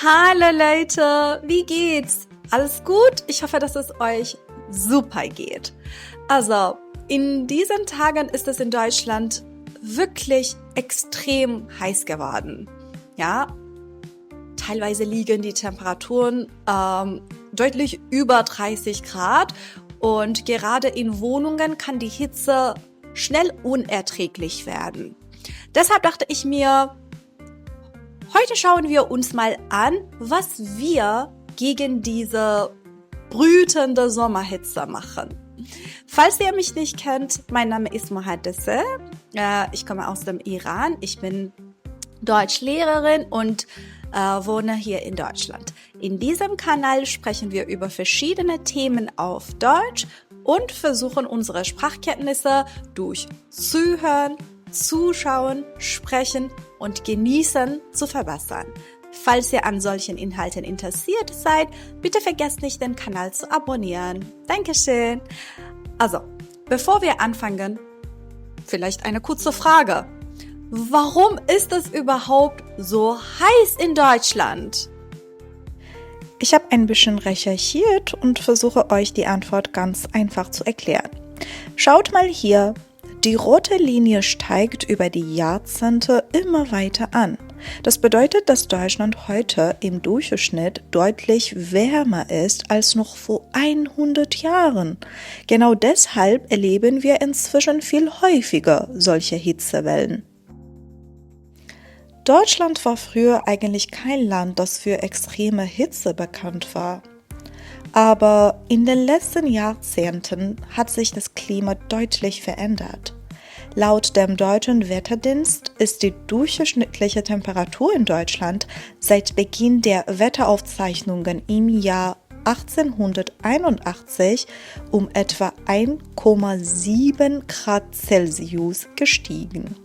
Hallo Leute, wie geht's? Alles gut? Ich hoffe, dass es euch super geht. Also, in diesen Tagen ist es in Deutschland wirklich extrem heiß geworden. Ja, teilweise liegen die Temperaturen deutlich über 30 Grad und gerade in Wohnungen kann die Hitze schnell unerträglich werden. Deshalb dachte ich mir, heute schauen wir uns mal an, was wir gegen diese brütende Sommerhitze machen. Falls ihr mich nicht kennt, mein Name ist Mohadesse. Ich komme aus dem Iran. Ich bin Deutschlehrerin und wohne hier in Deutschland. In diesem Kanal sprechen wir über verschiedene Themen auf Deutsch und versuchen unsere Sprachkenntnisse durch Zuhören, Zuschauen, Sprechen und Genießen zu verbessern. Falls ihr an solchen Inhalten interessiert seid, bitte vergesst nicht, den Kanal zu abonnieren. Dankeschön. Also, bevor wir anfangen, vielleicht eine kurze Frage. Warum ist es überhaupt so heiß in Deutschland? Ich habe ein bisschen recherchiert und versuche euch die Antwort ganz einfach zu erklären. Schaut mal hier. Die rote Linie steigt über die Jahrzehnte immer weiter an. Das bedeutet, dass Deutschland heute im Durchschnitt deutlich wärmer ist als noch vor 100 Jahren. Genau deshalb erleben wir inzwischen viel häufiger solche Hitzewellen. Deutschland war früher eigentlich kein Land, das für extreme Hitze bekannt war. Aber in den letzten Jahrzehnten hat sich das Klima deutlich verändert. Laut dem Deutschen Wetterdienst ist die durchschnittliche Temperatur in Deutschland seit Beginn der Wetteraufzeichnungen im Jahr 1881 um etwa 1,7 Grad Celsius gestiegen.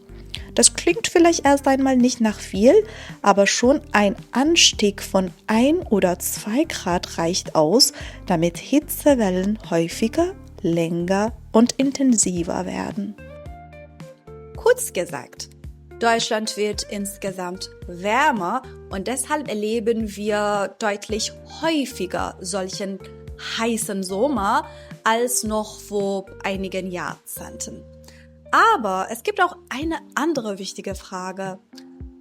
Das klingt vielleicht erst einmal nicht nach viel, aber schon ein Anstieg von 1 oder 2 Grad reicht aus, damit Hitzewellen häufiger, länger und intensiver werden. Kurz gesagt, Deutschland wird insgesamt wärmer und deshalb erleben wir deutlich häufiger solchen heißen Sommer als noch vor einigen Jahrzehnten. Aber es gibt auch eine andere wichtige Frage.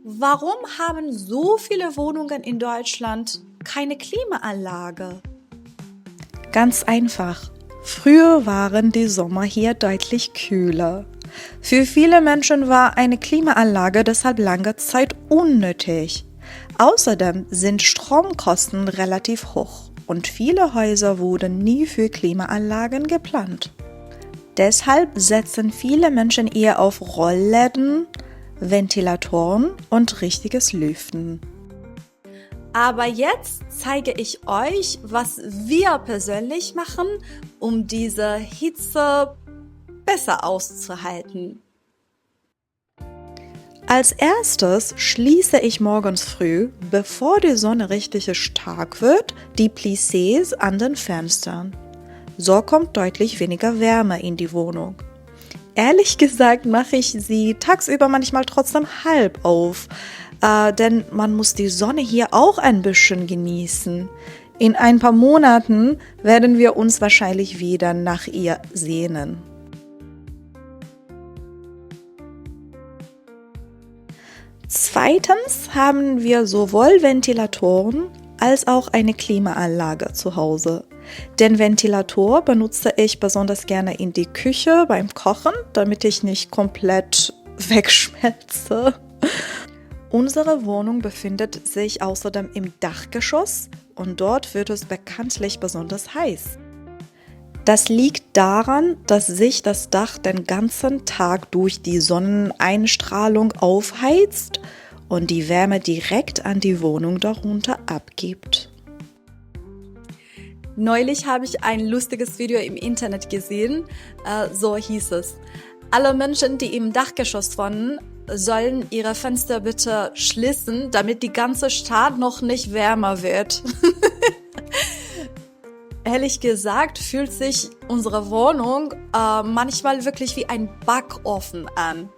Warum haben so viele Wohnungen in Deutschland keine Klimaanlage? Ganz einfach. Früher waren die Sommer hier deutlich kühler. Für viele Menschen war eine Klimaanlage deshalb lange Zeit unnötig. Außerdem sind Stromkosten relativ hoch und viele Häuser wurden nie für Klimaanlagen geplant. Deshalb setzen viele Menschen eher auf Rollläden, Ventilatoren und richtiges Lüften. Aber jetzt zeige ich euch, was wir persönlich machen, um diese Hitze besser auszuhalten. Als erstes schließe ich morgens früh, bevor die Sonne richtig stark wird, die Plissés an den Fenstern. So kommt deutlich weniger Wärme in die Wohnung. Ehrlich gesagt mache ich sie tagsüber manchmal trotzdem halb auf, denn man muss die Sonne hier auch ein bisschen genießen. In ein paar Monaten werden wir uns wahrscheinlich wieder nach ihr sehnen. Zweitens haben wir sowohl Ventilatoren als auch eine Klimaanlage zu Hause. Den Ventilator benutze ich besonders gerne in die Küche beim Kochen, damit ich nicht komplett wegschmelze. Unsere Wohnung befindet sich außerdem im Dachgeschoss und dort wird es bekanntlich besonders heiß. Das liegt daran, dass sich das Dach den ganzen Tag durch die Sonneneinstrahlung aufheizt und die Wärme direkt an die Wohnung darunter abgibt. Neulich habe ich ein lustiges Video im Internet gesehen, so hieß es. Alle Menschen, die im Dachgeschoss wohnen, sollen ihre Fenster bitte schließen, damit die ganze Stadt noch nicht wärmer wird. Ehrlich gesagt fühlt sich unsere Wohnung manchmal wirklich wie ein Backofen an.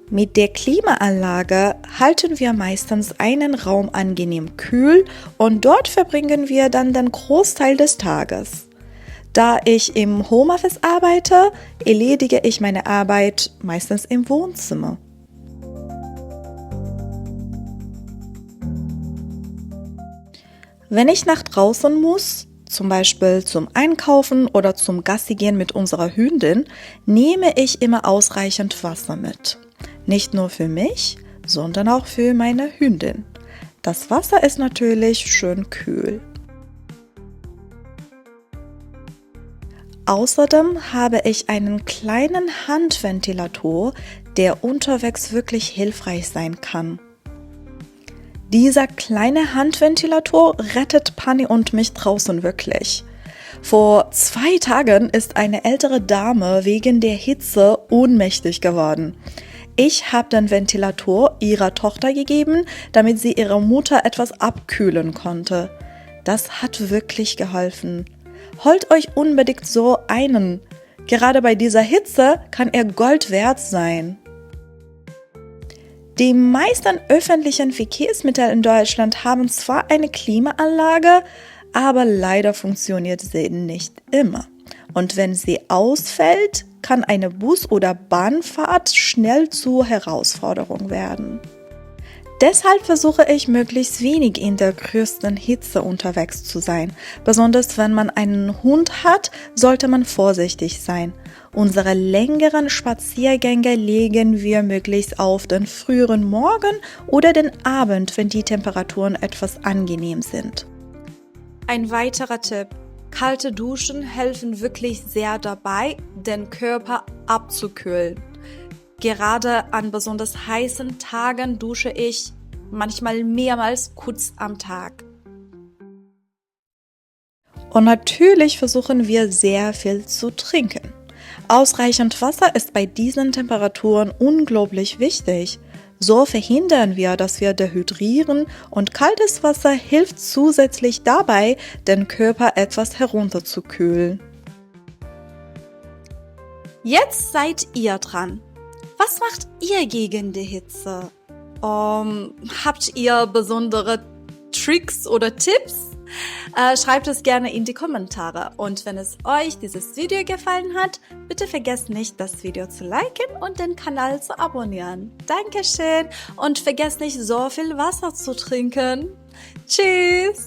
Mit der Klimaanlage halten wir meistens einen Raum angenehm kühl und dort verbringen wir dann den Großteil des Tages. Da ich im Homeoffice arbeite, erledige ich meine Arbeit meistens im Wohnzimmer. Wenn ich nach draußen muss, zum Beispiel zum Einkaufen oder zum Gassi gehen mit unserer Hündin, nehme ich immer ausreichend Wasser mit. Nicht nur für mich, sondern auch für meine Hündin. Das Wasser ist natürlich schön kühl. Außerdem habe ich einen kleinen Handventilator, der unterwegs wirklich hilfreich sein kann. Dieser kleine Handventilator rettet Pani und mich draußen wirklich. Vor 2 Tagen ist eine ältere Dame wegen der Hitze ohnmächtig geworden. Ich habe den Ventilator ihrer Tochter gegeben, damit sie ihre Mutter etwas abkühlen konnte. Das hat wirklich geholfen. Holt euch unbedingt so einen. Gerade bei dieser Hitze kann er Gold wert sein. Die meisten öffentlichen Verkehrsmittel in Deutschland haben zwar eine Klimaanlage, aber leider funktioniert sie nicht immer. Und wenn sie ausfällt, kann eine Bus- oder Bahnfahrt schnell zur Herausforderung werden. Deshalb versuche ich, möglichst wenig in der größten Hitze unterwegs zu sein. Besonders wenn man einen Hund hat, sollte man vorsichtig sein. Unsere längeren Spaziergänge legen wir möglichst auf den früheren Morgen oder den Abend, wenn die Temperaturen etwas angenehm sind. Ein weiterer Tipp: Kalte Duschen helfen wirklich sehr dabei, den Körper abzukühlen. Gerade an besonders heißen Tagen dusche ich manchmal mehrmals kurz am Tag. Und natürlich versuchen wir sehr viel zu trinken. Ausreichend Wasser ist bei diesen Temperaturen unglaublich wichtig. So verhindern wir, dass wir dehydrieren, und kaltes Wasser hilft zusätzlich dabei, den Körper etwas herunterzukühlen. Jetzt seid ihr dran. Was macht ihr gegen die Hitze? Habt ihr besondere Tricks oder Tipps? Schreibt es gerne in die Kommentare. Und wenn es euch dieses Video gefallen hat, bitte vergesst nicht, das Video zu liken und den Kanal zu abonnieren. Dankeschön und vergesst nicht, so viel Wasser zu trinken. Tschüss!